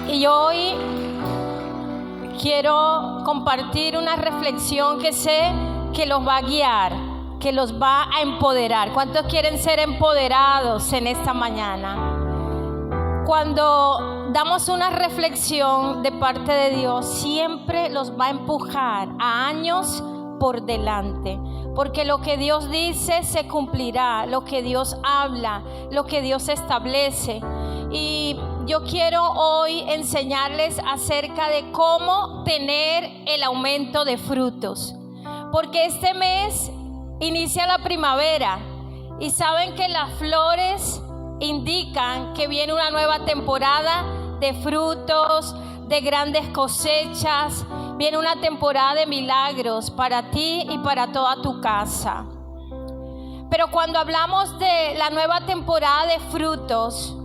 Y hoy quiero compartir una reflexión que sé que los va a guiar, que los va a empoderar. ¿Cuántos quieren ser empoderados en esta mañana? Cuando damos una reflexión de parte de Dios, siempre los va a empujar a años por delante, porque lo que Dios dice se cumplirá, lo que Dios habla, lo que Dios establece. Y yo quiero hoy enseñarles acerca de cómo tener el aumento de frutos, porque este mes inicia la primavera y saben que las flores indican que viene una nueva temporada de frutos, de grandes cosechas. Viene una temporada de milagros para ti y para toda tu casa. Pero cuando hablamos de la nueva temporada de frutos,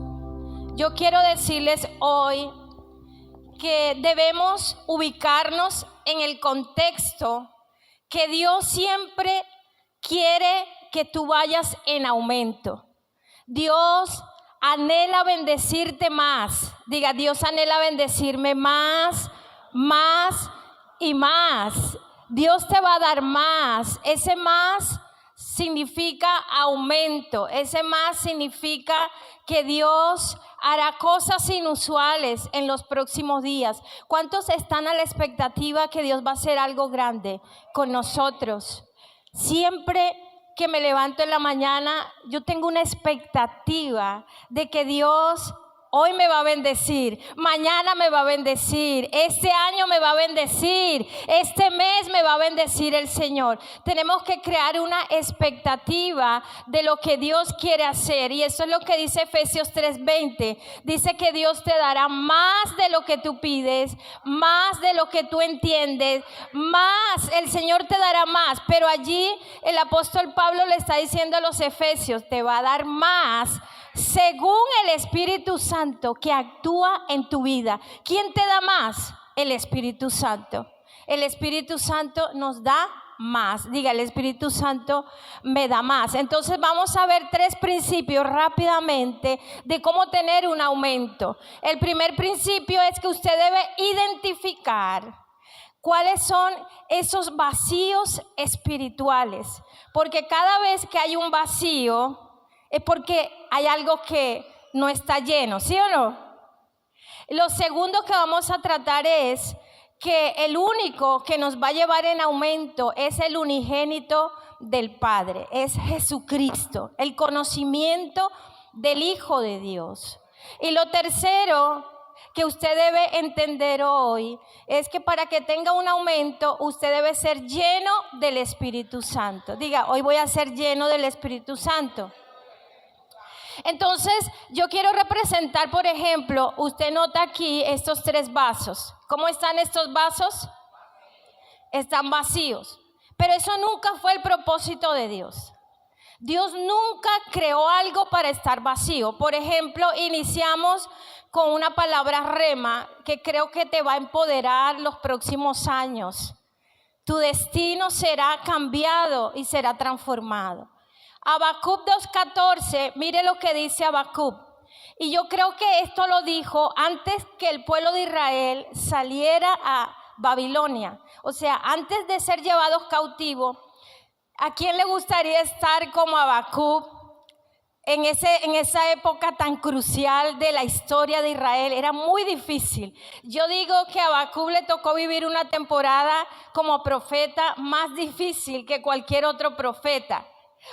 yo quiero decirles hoy que debemos ubicarnos en el contexto que Dios siempre quiere que tú vayas en aumento. Dios anhela bendecirte más. Diga, Dios anhela bendecirme más, más y más. Dios te va a dar más. Ese más significa aumento. Ese más significa que Dios hará cosas inusuales en los próximos días. ¿Cuántos están a la expectativa que Dios va a hacer algo grande con nosotros? Siempre que me levanto en la mañana, yo tengo una expectativa de que Dios hoy me va a bendecir, mañana me va a bendecir, este año me va a bendecir, este mes me va a bendecir el Señor. Tenemos que crear una expectativa de lo que Dios quiere hacer, y eso es lo que dice Efesios 3:20. Dice que Dios te dará más de lo que tú pides, más de lo que tú entiendes, más, el Señor te dará más. Pero allí el apóstol Pablo le está diciendo a los efesios, te va a dar más según el Espíritu Santo que actúa en tu vida. ¿Quién te da más? El Espíritu Santo. El Espíritu Santo nos da más. Diga, el Espíritu Santo me da más. Entonces vamos a ver 3 principios rápidamente de cómo tener un aumento. El primer principio es que usted debe identificar cuáles son esos vacíos espirituales, porque cada vez que hay un vacío es porque hay algo que no está lleno, ¿sí o no? Lo segundo que vamos a tratar es que el único que nos va a llevar en aumento es el unigénito del Padre, es Jesucristo, el conocimiento del Hijo de Dios. Y lo tercero que usted debe entender hoy es que para que tenga un aumento, usted debe ser lleno del Espíritu Santo. Diga, hoy voy a ser lleno del Espíritu Santo. Entonces, yo quiero representar, por ejemplo, usted nota aquí estos 3 vasos. ¿Cómo están estos vasos? Están vacíos. Pero eso nunca fue el propósito de Dios. Dios nunca creó algo para estar vacío. Por ejemplo, iniciamos con una palabra rema que creo que te va a empoderar los próximos años. Tu destino será cambiado y será transformado. Habacuc 2:14, mire lo que dice Habacuc. Y yo creo que esto lo dijo antes que el pueblo de Israel saliera a Babilonia. O sea, antes de ser llevados cautivos. ¿A quién le gustaría estar como Habacuc en esa época tan crucial de la historia de Israel? Era muy difícil. Yo digo que a Habacuc le tocó vivir una temporada como profeta más difícil que cualquier otro profeta,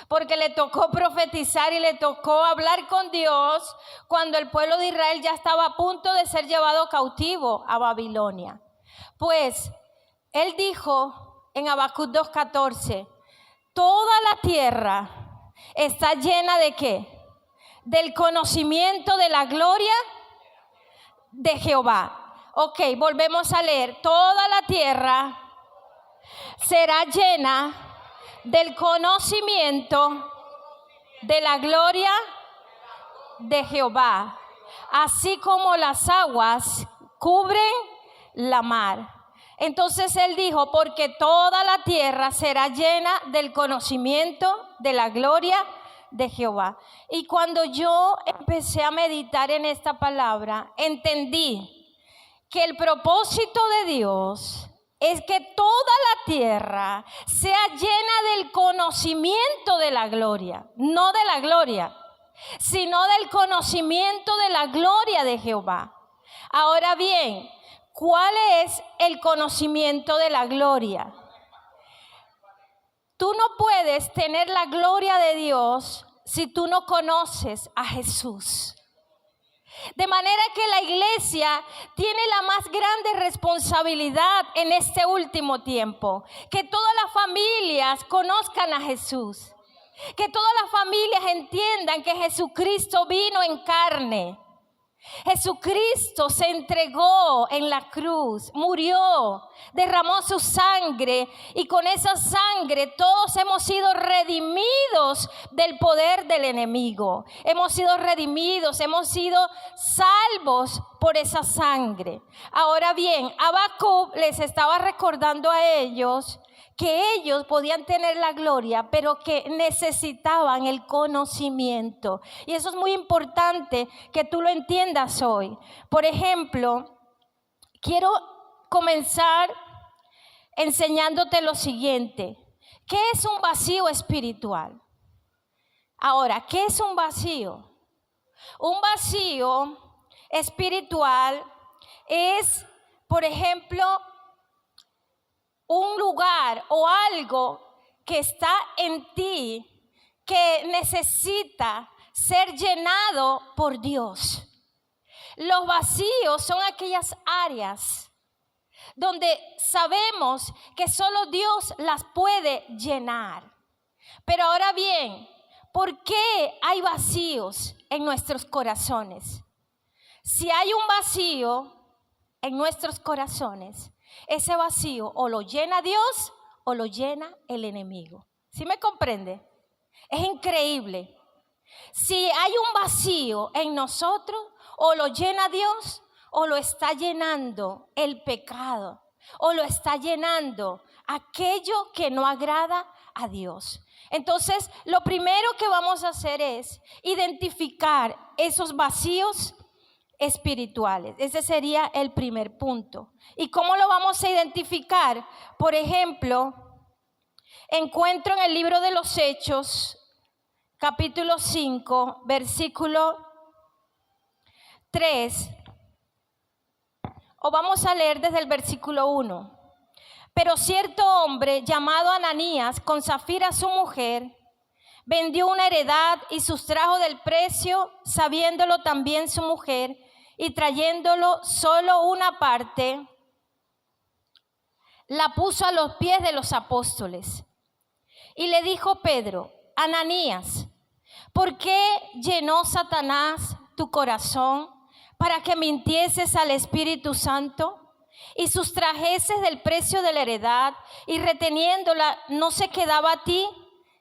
porque le tocó profetizar y le tocó hablar con Dios cuando el pueblo de Israel ya estaba a punto de ser llevado cautivo a Babilonia. Pues él dijo en Habacuc 2:14, toda la tierra está llena ¿de qué? Del conocimiento de la gloria de Jehová. Ok, volvemos a leer. Toda la tierra será llena del conocimiento de la gloria de Jehová, así como las aguas cubren la mar. Entonces él dijo, porque toda la tierra será llena del conocimiento de la gloria de Jehová. Y cuando yo empecé a meditar en esta palabra, entendí que el propósito de Dios es que toda la tierra sea llena del conocimiento de la gloria, no de la gloria, sino del conocimiento de la gloria de Jehová. Ahora bien, ¿cuál es el conocimiento de la gloria? Tú no puedes tener la gloria de Dios si tú no conoces a Jesús. De manera que la iglesia tiene la más grande responsabilidad en este último tiempo. Que todas las familias conozcan a Jesús. Que todas las familias entiendan que Jesucristo vino en carne. Jesucristo se entregó en la cruz, murió, derramó su sangre y con esa sangre todos hemos sido redimidos del poder del enemigo. Hemos sido redimidos, hemos sido salvos por esa sangre. Ahora bien, Habacuc les estaba recordando a ellos que ellos podían tener la gloria, pero que necesitaban el conocimiento. Y eso es muy importante que tú lo entiendas hoy. Por ejemplo, quiero comenzar enseñándote lo siguiente. ¿Qué es un vacío espiritual? Ahora, ¿qué es un vacío? Un vacío espiritual es, por ejemplo, un lugar o algo que está en ti que necesita ser llenado por Dios. Los vacíos son aquellas áreas donde sabemos que solo Dios las puede llenar. Pero ahora bien, ¿por qué hay vacíos en nuestros corazones? Si hay un vacío en nuestros corazones, ese vacío o lo llena Dios o lo llena el enemigo. ¿Sí me comprende? Es increíble. Si hay un vacío en nosotros, o lo llena Dios o lo está llenando el pecado, o lo está llenando aquello que no agrada a Dios. Entonces, lo primero que vamos a hacer es identificar esos vacíos espirituales. Ese sería el primer punto. ¿Y cómo lo vamos a identificar? Por ejemplo, encuentro en el libro de los Hechos, capítulo 5, versículo 3, o vamos a leer desde el versículo 1. Pero cierto hombre llamado Ananías, con Zafira su mujer, vendió una heredad y sustrajo del precio, sabiéndolo también su mujer, y trayéndolo solo una parte, la puso a los pies de los apóstoles. Y le dijo Pedro: Ananías, ¿por qué llenó Satanás tu corazón para que mintieses al Espíritu Santo y sustrajeses del precio de la heredad, y reteniéndola no se quedaba a ti,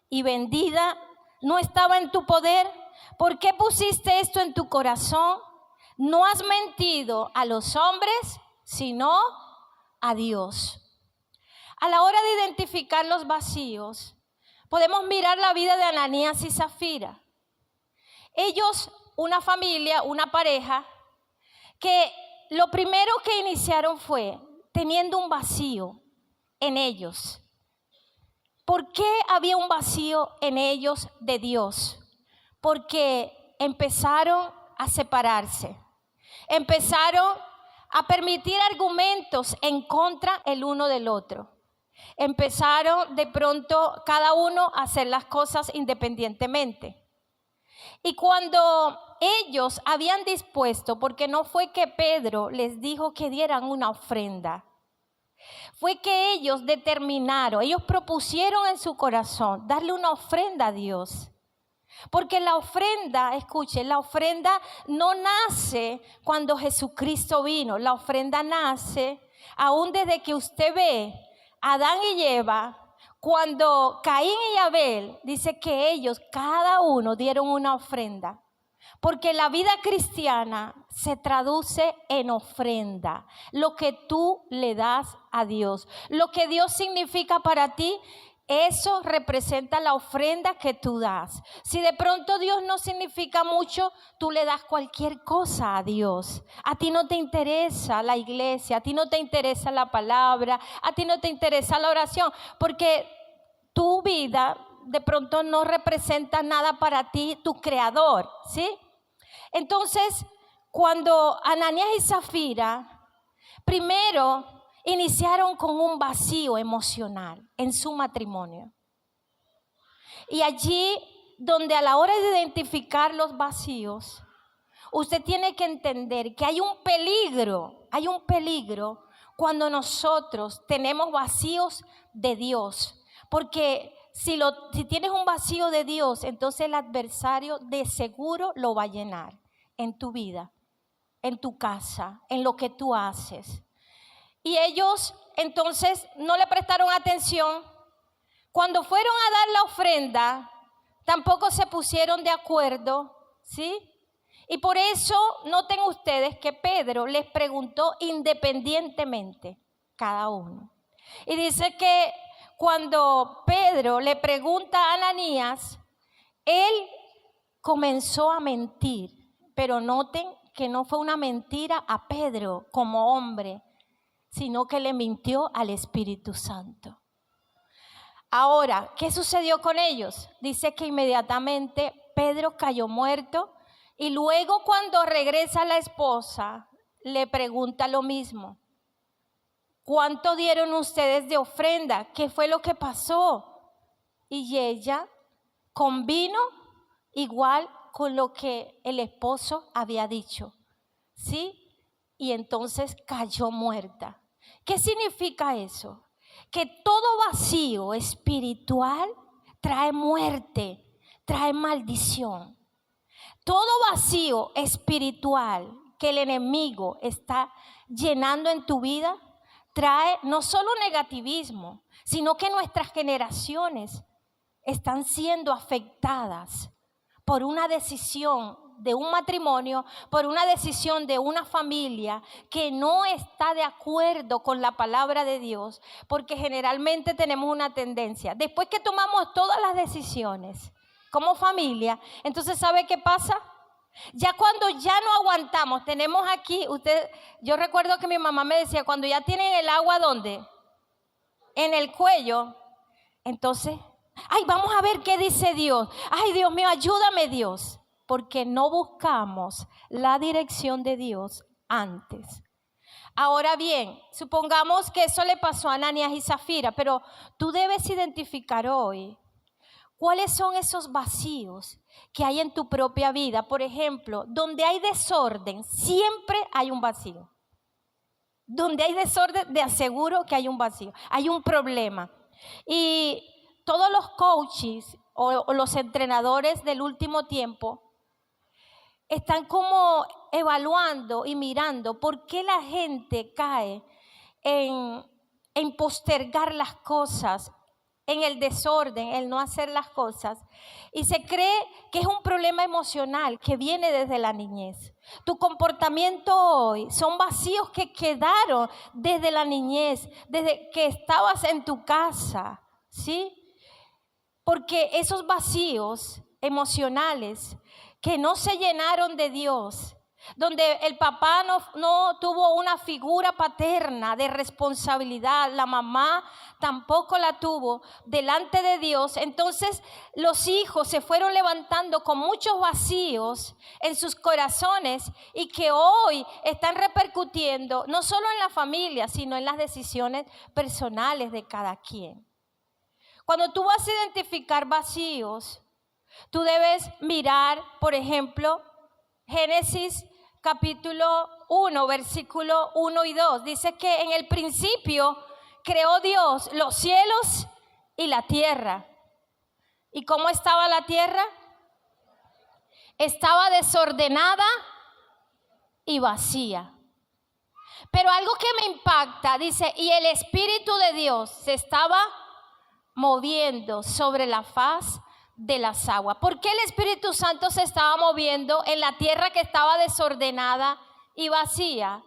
y vendida no estaba en tu poder? ¿Por qué pusiste esto en tu corazón? No has mentido a los hombres, sino a Dios. A la hora de identificar los vacíos, podemos mirar la vida de Ananías y Zafira. Ellos, una familia, una pareja, que lo primero que iniciaron fue teniendo un vacío en ellos. ¿Por qué había un vacío en ellos de Dios? Porque empezaron a separarse. Empezaron a permitir argumentos en contra el uno del otro. Empezaron de pronto cada uno a hacer las cosas independientemente. Y cuando ellos habían dispuesto, porque no fue que Pedro les dijo que dieran una ofrenda, fue que ellos determinaron, ellos propusieron en su corazón darle una ofrenda a Dios. Porque la ofrenda, escuchen, la ofrenda no nace cuando Jesucristo vino. La ofrenda nace aún desde que usted ve a Adán y Eva. Cuando Caín y Abel, dice que ellos, cada uno, dieron una ofrenda. Porque la vida cristiana se traduce en ofrenda. Lo que tú le das a Dios. Lo que Dios significa para ti eso representa la ofrenda que tú das. Si de pronto Dios no significa mucho, tú le das cualquier cosa a Dios. A ti no te interesa la iglesia, a ti no te interesa la palabra, a ti no te interesa la oración, porque tu vida de pronto no representa nada para ti, tu creador, ¿sí? Entonces, cuando Ananías y Zafira primero iniciaron con un vacío emocional en su matrimonio. Y allí donde a la hora de identificar los vacíos, usted tiene que entender que hay un peligro cuando nosotros tenemos vacíos de Dios. Porque si tienes un vacío de Dios, entonces el adversario de seguro lo va a llenar en tu vida, en tu casa, en lo que tú haces. Y ellos entonces no le prestaron atención. Cuando fueron a dar la ofrenda, tampoco se pusieron de acuerdo, ¿sí? Y por eso noten ustedes que Pedro les preguntó independientemente cada uno. Y dice que cuando Pedro le pregunta a Ananías, él comenzó a mentir. Pero noten que no fue una mentira a Pedro como hombre, sino que le mintió al Espíritu Santo. Ahora, ¿qué sucedió con ellos? Dice que inmediatamente Pedro cayó muerto y luego cuando regresa la esposa le pregunta lo mismo. ¿Cuánto dieron ustedes de ofrenda? ¿Qué fue lo que pasó? Y ella convino igual con lo que el esposo había dicho, ¿sí? Y entonces cayó muerta. ¿Qué significa eso? Que todo vacío espiritual trae muerte, trae maldición. Todo vacío espiritual que el enemigo está llenando en tu vida trae no solo negativismo, sino que nuestras generaciones están siendo afectadas por una decisión de un matrimonio, por una decisión de una familia que no está de acuerdo con la palabra de Dios, porque generalmente tenemos una tendencia, después que tomamos todas las decisiones como familia, entonces ¿sabe qué pasa? Ya cuando ya no aguantamos, tenemos aquí, yo recuerdo que mi mamá me decía, cuando ya tienen el agua, ¿dónde? En el cuello, entonces, ay, vamos a ver qué dice Dios, ay, Dios mío, ayúdame Dios. Porque no buscamos la dirección de Dios antes. Ahora bien, supongamos que eso le pasó a Ananías y Zafira, pero tú debes identificar hoy cuáles son esos vacíos que hay en tu propia vida. Por ejemplo, donde hay desorden, siempre hay un vacío. Donde hay desorden, te aseguro que hay un vacío, hay un problema. Y todos los coaches o los entrenadores del último tiempo están como evaluando y mirando por qué la gente cae en postergar las cosas, en el desorden, el no hacer las cosas. Y se cree que es un problema emocional que viene desde la niñez. Tu comportamiento hoy son vacíos que quedaron desde la niñez, desde que estabas en tu casa, ¿sí? Porque esos vacíos emocionales que no se llenaron de Dios, donde el papá no tuvo una figura paterna de responsabilidad, la mamá tampoco la tuvo delante de Dios, entonces los hijos se fueron levantando con muchos vacíos en sus corazones y que hoy están repercutiendo no solo en la familia, sino en las decisiones personales de cada quien. Cuando tú vas a identificar vacíos, tú debes mirar, por ejemplo, Génesis capítulo 1, versículo 1 y 2. Dice que en el principio creó Dios los cielos y la tierra. ¿Y cómo estaba la tierra? Estaba desordenada y vacía. Pero algo que me impacta, dice, y el Espíritu de Dios se estaba moviendo sobre la faz de las aguas. ¿Por qué el Espíritu Santo se estaba moviendo en la tierra que estaba desordenada y vacía?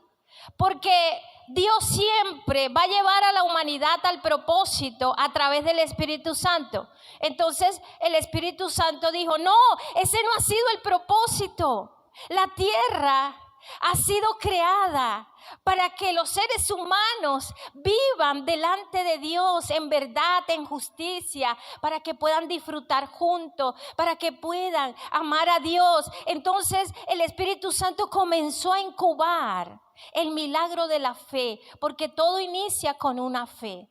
Porque Dios siempre va a llevar a la humanidad al propósito a través del Espíritu Santo. Entonces el Espíritu Santo dijo, no, ese no ha sido el propósito. La tierra ha sido creada para que los seres humanos vivan delante de Dios en verdad, en justicia, para que puedan disfrutar juntos, para que puedan amar a Dios. Entonces el Espíritu Santo comenzó a incubar el milagro de la fe, porque todo inicia con una fe.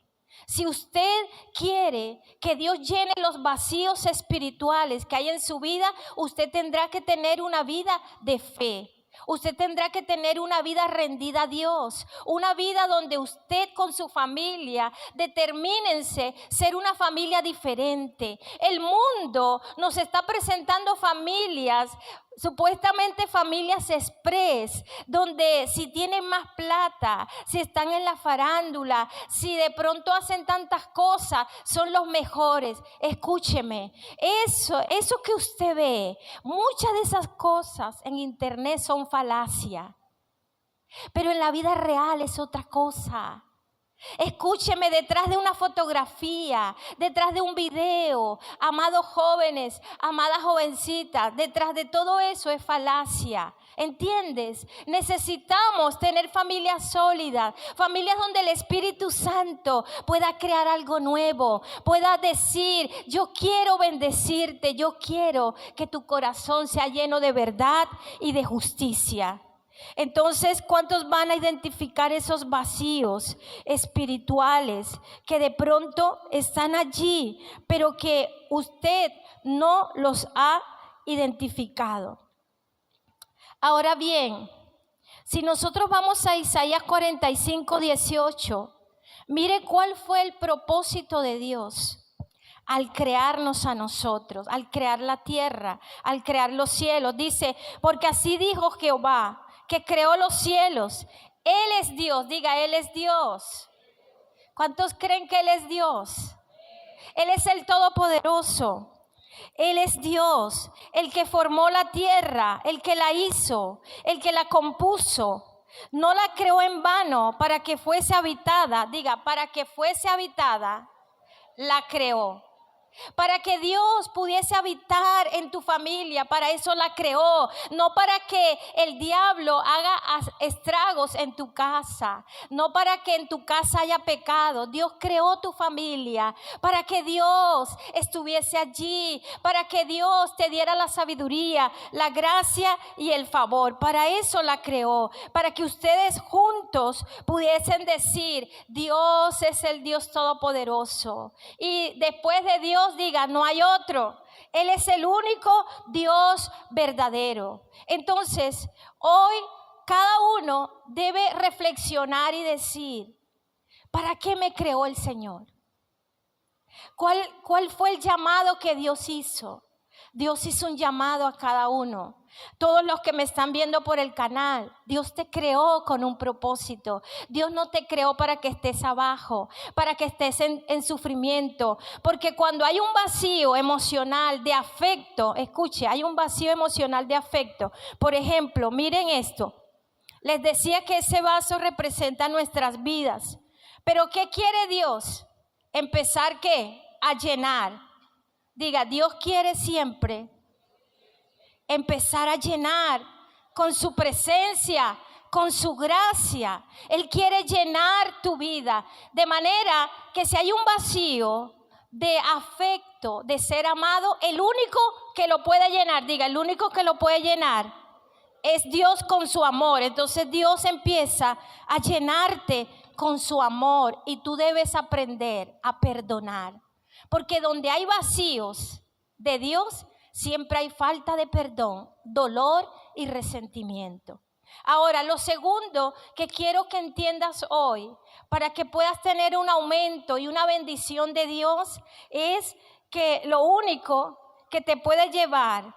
Si usted quiere que Dios llene los vacíos espirituales que hay en su vida, usted tendrá que tener una vida de fe. Usted tendrá que tener una vida rendida a Dios, una vida donde usted con su familia determínense ser una familia diferente. El mundo nos está presentando familias, supuestamente familias express, donde si tienen más plata, si están en la farándula, si de pronto hacen tantas cosas, son los mejores. Escúcheme, eso que usted ve, muchas de esas cosas en internet son falacia, pero en la vida real es otra cosa. Escúcheme, detrás de una fotografía, detrás de un video, amados jóvenes, amadas jovencitas, detrás de todo eso es falacia. ¿Entiendes? Necesitamos tener familias sólidas, familias donde el Espíritu Santo pueda crear algo nuevo, pueda decir, yo quiero bendecirte, yo quiero que tu corazón sea lleno de verdad y de justicia. Entonces, ¿cuántos van a identificar esos vacíos espirituales que de pronto están allí, pero que usted no los ha identificado? Ahora bien, si nosotros vamos a Isaías 45:18, mire cuál fue el propósito de Dios al crearnos a nosotros, al crear la tierra, al crear los cielos. Dice, porque así dijo Jehová, que creó los cielos. Él es Dios, diga, Él es Dios. ¿Cuántos creen que Él es Dios? Él es el Todopoderoso. Él es Dios, el que formó la tierra, el que la hizo, el que la compuso. No la creó en vano para que fuese habitada. Diga, para que fuese habitada, la creó. Para que Dios pudiese habitar en tu familia, para eso la creó, no para que el diablo haga estragos en tu casa, no para que en tu casa haya pecado. Dios creó tu familia para que Dios estuviese allí, para que Dios te diera la sabiduría, la gracia y el favor. Para eso la creó, para que ustedes juntos pudiesen decir, Dios es el Dios todopoderoso. Y después de Dios, diga, no hay otro. Él es el único Dios verdadero. Entonces, hoy cada uno debe reflexionar y decir, ¿para qué me creó el Señor? ¿Cuál fue el llamado que Dios hizo? Dios hizo un llamado a cada uno. Todos los que me están viendo por el canal, Dios te creó con un propósito. Dios no te creó para que estés abajo, para que estés en sufrimiento. Porque cuando hay un vacío emocional de afecto, escuche, hay un vacío emocional de afecto. Por ejemplo, miren esto. Les decía que ese vaso representa nuestras vidas. Pero ¿qué quiere Dios? Empezar, ¿qué? A llenar. Diga, Dios quiere siempre empezar a llenar con su presencia, con su gracia. Él quiere llenar tu vida de manera que si hay un vacío de afecto, de ser amado, el único que lo puede llenar, diga, el único que lo puede llenar es Dios con su amor. Entonces Dios empieza a llenarte con su amor y tú debes aprender a perdonar. Porque donde hay vacíos de Dios, siempre hay falta de perdón, dolor y resentimiento. Ahora, lo segundo que quiero que entiendas hoy, para que puedas tener un aumento y una bendición de Dios, es que lo único que te puede llevar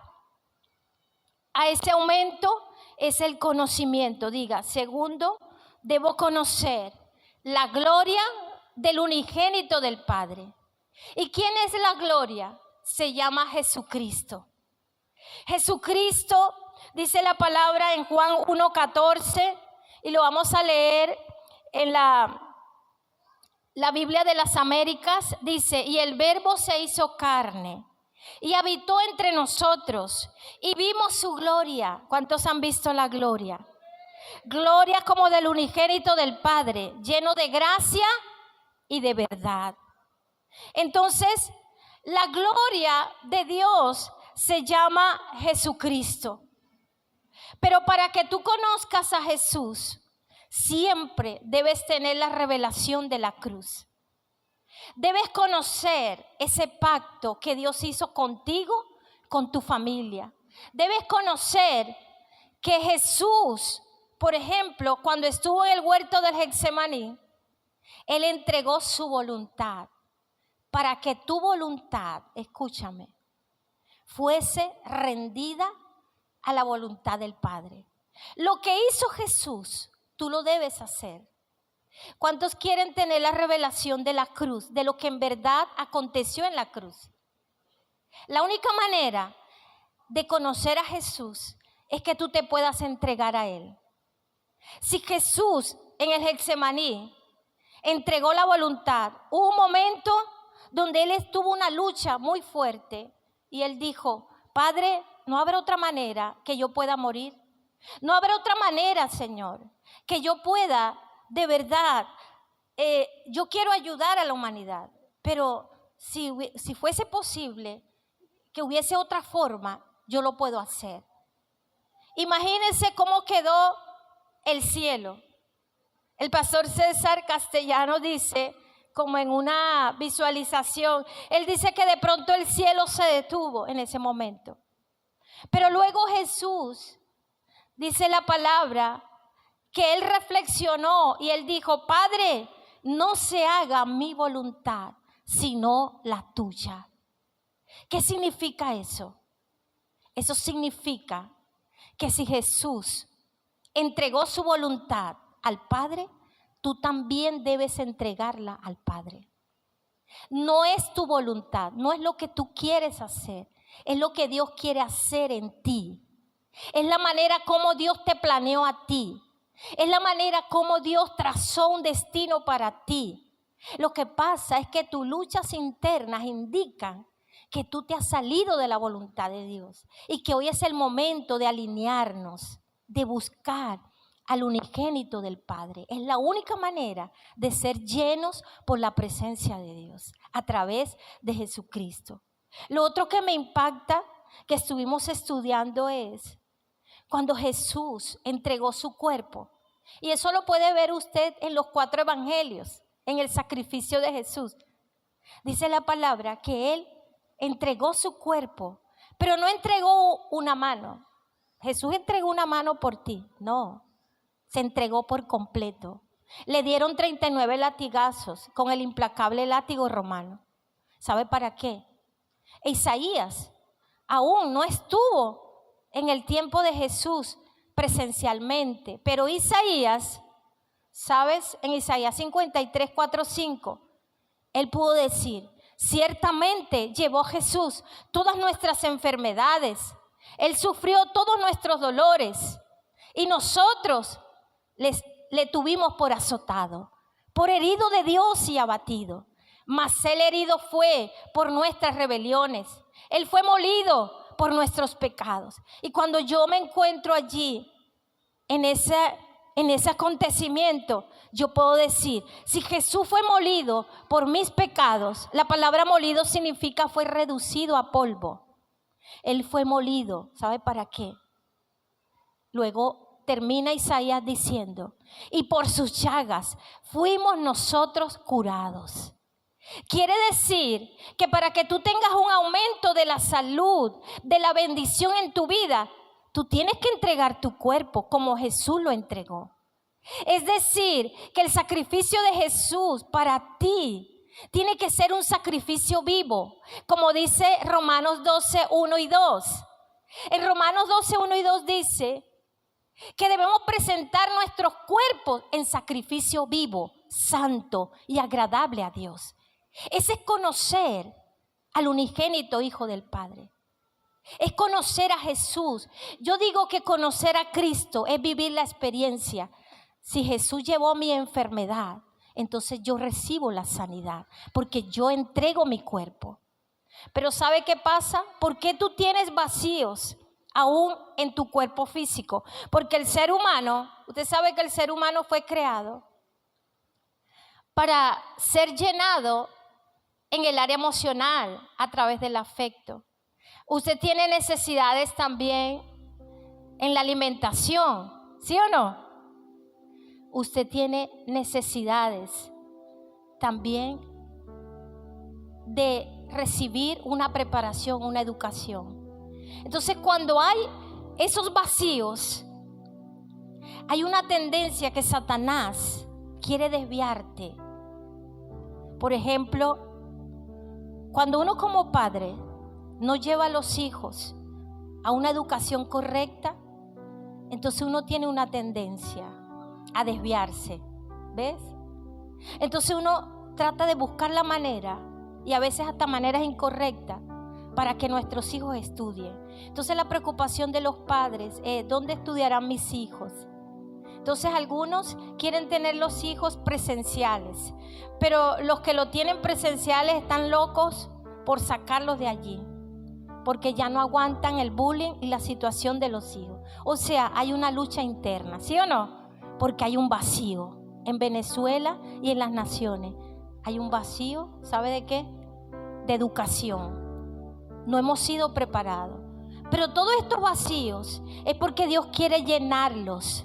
a ese aumento es el conocimiento. Diga, segundo, debo conocer la gloria del unigénito del Padre. ¿Y quién es la gloria? Se llama Jesucristo. Jesucristo, dice la palabra en Juan 1:14, Y lo vamos a leer en la Biblia de las Américas. Dice, y el Verbo se hizo carne y habitó entre nosotros y vimos su gloria. ¿Cuántos han visto la gloria? Gloria como del unigénito del Padre, lleno de gracia y de verdad. Entonces, la gloria de Dios se llama Jesucristo. Pero para que tú conozcas a Jesús, siempre debes tener la revelación de la cruz. Debes conocer ese pacto que Dios hizo contigo, con tu familia. Debes conocer que Jesús, por ejemplo, cuando estuvo en el huerto del Getsemaní, Él entregó su voluntad para que tu voluntad, escúchame, fuese rendida a la voluntad del Padre. Lo que hizo Jesús, tú lo debes hacer. ¿Cuántos quieren tener la revelación de la cruz, de lo que en verdad aconteció en la cruz? La única manera de conocer a Jesús es que tú te puedas entregar a Él. Si Jesús en el Getsemaní entregó la voluntad, hubo un momento donde Él estuvo una lucha muy fuerte y Él dijo, Padre, no habrá otra manera que yo pueda morir. No habrá otra manera, Señor, que yo pueda, de verdad, yo quiero ayudar a la humanidad, pero si fuese posible que hubiese otra forma, yo lo puedo hacer. Imagínense cómo quedó el cielo. El pastor César Castellano dice, como en una visualización, él dice que de pronto el cielo se detuvo en ese momento. Pero luego Jesús, dice la palabra, que Él reflexionó y Él dijo, Padre, no se haga mi voluntad, sino la tuya. ¿Qué significa eso? Eso significa que si Jesús entregó su voluntad al Padre, tú también debes entregarla al Padre. No es tu voluntad, no es lo que tú quieres hacer, es lo que Dios quiere hacer en ti. Es la manera como Dios te planeó a ti. Es la manera como Dios trazó un destino para ti. Lo que pasa es que tus luchas internas indican que tú te has salido de la voluntad de Dios y que hoy es el momento de alinearnos, de buscar al unigénito del Padre. Es la única manera de ser llenos por la presencia de Dios a través de Jesucristo. Lo otro que me impacta, que estuvimos estudiando, es cuando Jesús entregó su cuerpo. Y eso lo puede ver usted en los 4 evangelios, en el sacrificio de Jesús. Dice la palabra que Él entregó su cuerpo, pero no entregó una mano. Jesús entregó una mano por ti, no. Se entregó por completo. Le dieron 39 latigazos con el implacable látigo romano. ¿Sabe para qué? Isaías aún no estuvo en el tiempo de Jesús presencialmente, pero Isaías, ¿sabes? En Isaías 53, 4, 5, él pudo decir, ciertamente llevó Jesús todas nuestras enfermedades, Él sufrió todos nuestros dolores y nosotros le tuvimos por azotado, por herido de Dios y abatido. Mas Él herido fue por nuestras rebeliones, Él fue molido por nuestros pecados. Y cuando yo me encuentro allí, en ese acontecimiento, yo puedo decir, si Jesús fue molido por mis pecados, la palabra molido significa fue reducido a polvo. Él fue molido, ¿sabe para qué? Luego termina Isaías diciendo, y por sus llagas fuimos nosotros curados. Quiere decir que para que tú tengas un aumento de la salud, de la bendición en tu vida, tú tienes que entregar tu cuerpo como Jesús lo entregó. Es decir, que el sacrificio de Jesús para ti tiene que ser un sacrificio vivo, como dice Romanos 12, 1 y 2. En Romanos 12, 1 y 2 dice que debemos presentar nuestros cuerpos en sacrificio vivo, santo y agradable a Dios. Ese es conocer al unigénito Hijo del Padre. Es conocer a Jesús. Yo digo que conocer a Cristo es vivir la experiencia. si Jesús llevó mi enfermedad, entonces yo recibo la sanidad, porque yo entrego mi cuerpo. Pero ¿sabe qué pasa? ¿Por qué tú tienes vacíos aún en tu cuerpo físico? Porque el ser humano, usted sabe que el ser humano fue creado para ser llenado en el área emocional a través del afecto. Usted tiene necesidades también en la alimentación, ¿sí o no? Usted tiene necesidades también de recibir una preparación, una educación. Entonces, cuando hay esos vacíos, hay una tendencia que Satanás quiere desviarte. Por ejemplo, cuando uno como padre no lleva a los hijos a una educación correcta, entonces uno tiene una tendencia a desviarse, ¿ves? Entonces uno trata de buscar la manera, y a veces hasta maneras incorrectas, para que nuestros hijos estudien. Entonces la preocupación de los padres es: ¿dónde estudiarán mis hijos? Entonces algunos quieren tener los hijos presenciales, pero los que lo tienen presenciales están locos por sacarlos de allí, porque ya no aguantan el bullying y la situación de los hijos. O sea, hay una lucha interna, ¿sí o no? Porque hay un vacío en Venezuela y en las naciones. Hay un vacío, ¿sabe de qué? De educación. No hemos sido preparados. Pero todos estos vacíos es porque Dios quiere llenarlos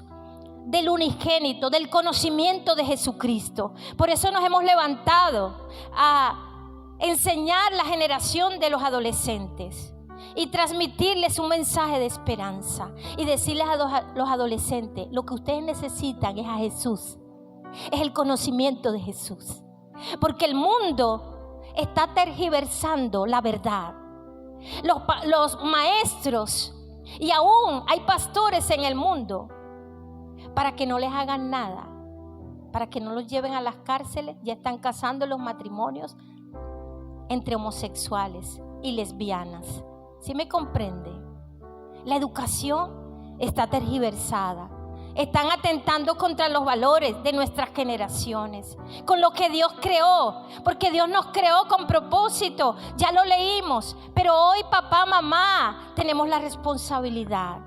del unigénito, del conocimiento de Jesucristo. Por eso nos hemos levantado a enseñar la generación de los adolescentes y transmitirles un mensaje de esperanza y decirles a los adolescentes: lo que ustedes necesitan es a Jesús, es el conocimiento de Jesús, porque el mundo está tergiversando la verdad. Los maestros y aún hay pastores en el mundo, para que no les hagan nada, para que no los lleven a las cárceles, ya están casando los matrimonios entre homosexuales y lesbianas. ¿Sí me comprende? La educación está tergiversada. Están atentando contra los valores de nuestras generaciones, con lo que Dios creó, porque Dios nos creó con propósito. Ya lo leímos, pero hoy papá, mamá, tenemos la responsabilidad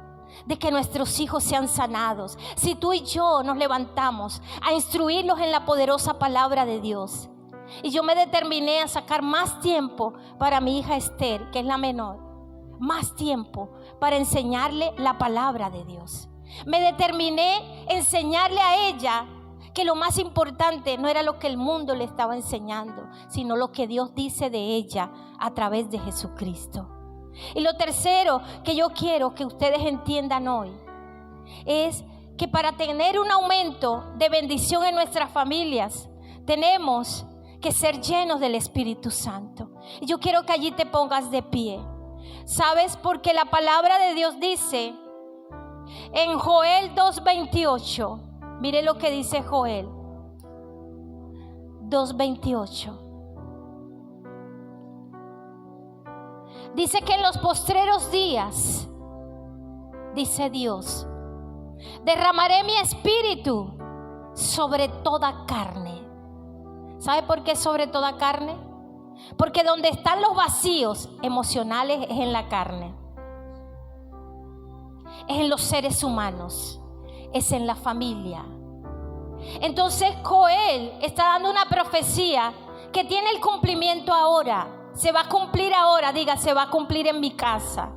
de que nuestros hijos sean sanados. Si tú y yo nos levantamos a instruirlos en la poderosa palabra de Dios. Y yo me determiné a sacar más tiempo para mi hija Esther, que es la menor, más tiempo para enseñarle la palabra de Dios. Me determiné a enseñarle a ella que lo más importante no era lo que el mundo le estaba enseñando, sino lo que Dios dice de ella a través de Jesucristo. Y lo tercero que yo quiero que ustedes entiendan hoy es que para tener un aumento de bendición en nuestras familias tenemos que ser llenos del Espíritu Santo. Y yo quiero que allí te pongas de pie. ¿Sabes? Porque la palabra de Dios dice en Joel 2:28, mire lo que dice Joel 2:28. Dice que en los postreros días, dice Dios, derramaré mi espíritu sobre toda carne. ¿Sabe por qué sobre toda carne? Porque donde están los vacíos emocionales es en la carne, es en los seres humanos, es en la familia. Entonces Joel está dando una profecía que tiene el cumplimiento ahora. Se va a cumplir ahora, diga, se va a cumplir en mi casa.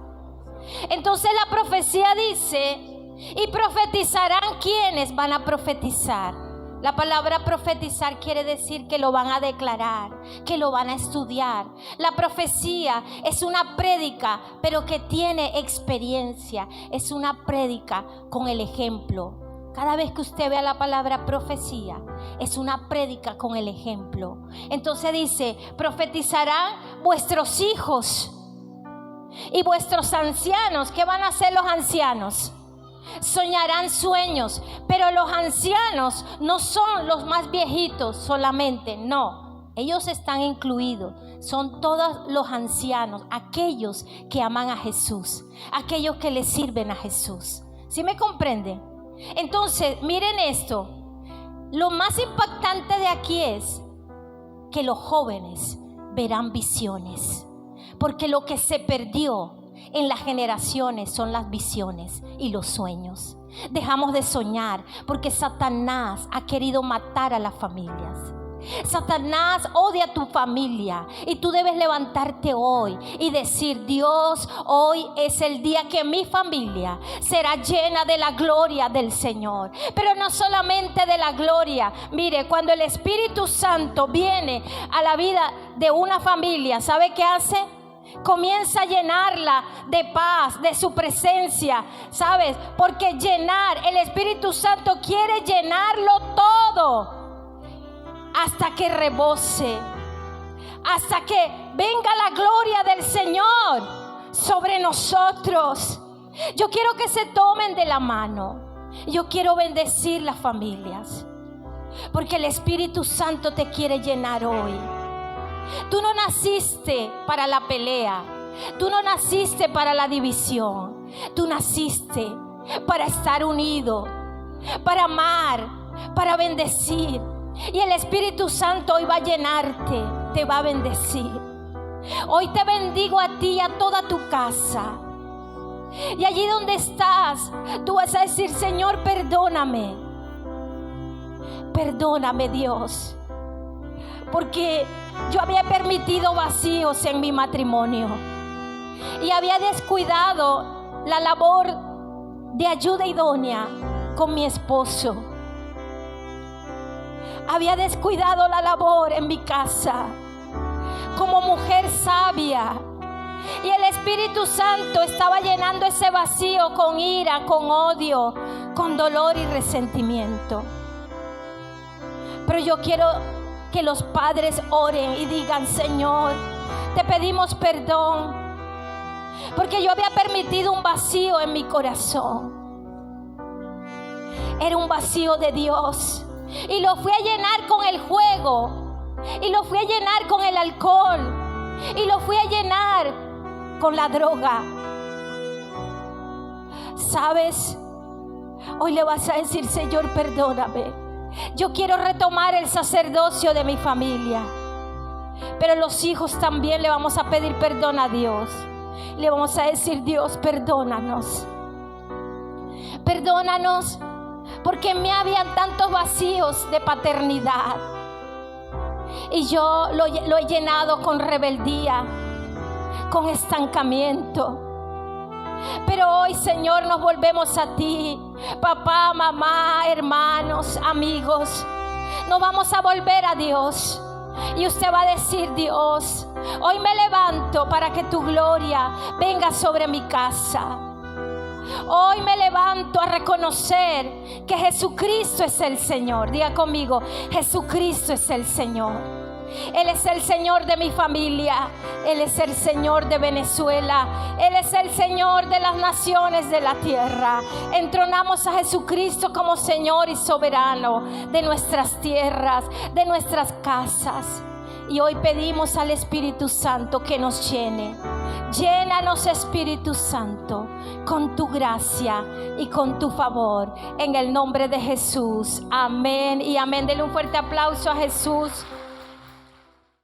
Entonces la profecía dice: y profetizarán quienes van a profetizar. La palabra profetizar quiere decir que lo van a declarar, que lo van a estudiar. La profecía es una prédica, pero que tiene experiencia. Es una prédica con el ejemplo. Cada vez que usted vea la palabra profecía, es una prédica con el ejemplo. Entonces dice: profetizarán vuestros hijos y vuestros ancianos. ¿Qué van a hacer los ancianos? Soñarán sueños. Pero los ancianos no son los más viejitos solamente, no. Ellos están incluidos. Son todos los ancianos, aquellos que aman a Jesús, aquellos que le sirven a Jesús. ¿Sí me comprenden? Entonces, miren esto. Lo más impactante de aquí es que los jóvenes verán visiones, porque lo que se perdió en las generaciones son las visiones y los sueños. Dejamos de soñar porque Satanás ha querido matar a las familias. Satanás odia a tu familia y tú debes levantarte hoy y decir: Dios, hoy es el día que mi familia será llena de la gloria del Señor. Pero no solamente de la gloria. Mire, cuando el Espíritu Santo viene a la vida de una familia, ¿sabe qué hace? Comienza a llenarla de paz, de su presencia, ¿sabes? Porque el Espíritu Santo quiere llenarlo todo hasta que rebose, hasta que venga la gloria del Señor sobre nosotros. Yo quiero que se tomen de la mano. Yo quiero bendecir las familias, porque el Espíritu Santo te quiere llenar hoy. Tú no naciste para la pelea. Tú no naciste para la división. Tú naciste para estar unido, para amar, para bendecir. Y el Espíritu Santo hoy va a llenarte, te va a bendecir. Hoy te bendigo a ti y a toda tu casa. Y allí donde estás, tú vas a decir: Señor, perdóname. Perdóname, Dios, porque yo había permitido vacíos en mi matrimonio y había descuidado la labor de ayuda idónea con mi esposo. Había descuidado la labor en mi casa como mujer sabia, y el Espíritu Santo estaba llenando ese vacío con ira, con odio, con dolor y resentimiento. Pero yo quiero que los padres oren y digan: Señor, te pedimos perdón, porque yo había permitido un vacío en mi corazón. Era un vacío de Dios, y lo fui a llenar con el juego, y lo fui a llenar con el alcohol, y lo fui a llenar con la droga. ¿Sabes? Hoy le vas a decir: Señor, perdóname. Yo quiero retomar el sacerdocio de mi familia. Pero los hijos también le vamos a pedir perdón a Dios. Le vamos a decir: Dios, perdónanos. Perdónanos, porque en mí habían tantos vacíos de paternidad, y yo lo he llenado con rebeldía, con estancamiento. Pero hoy, Señor, nos volvemos a ti. Papá, mamá, hermanos, amigos, nos vamos a volver a Dios. Y usted va a decir: Dios, hoy me levanto para que tu gloria venga sobre mi casa. Hoy me levanto a reconocer que Jesucristo es el Señor. Diga conmigo: Jesucristo es el Señor. Él es el Señor de mi familia. Él es el Señor de Venezuela. Él es el Señor de las naciones de la tierra. Entronamos a Jesucristo como Señor y soberano de nuestras tierras, de nuestras casas. Y hoy pedimos al Espíritu Santo que nos llene. Llénanos, Espíritu Santo, con tu gracia y con tu favor. En el nombre de Jesús. Amén y amén. Denle un fuerte aplauso a Jesús.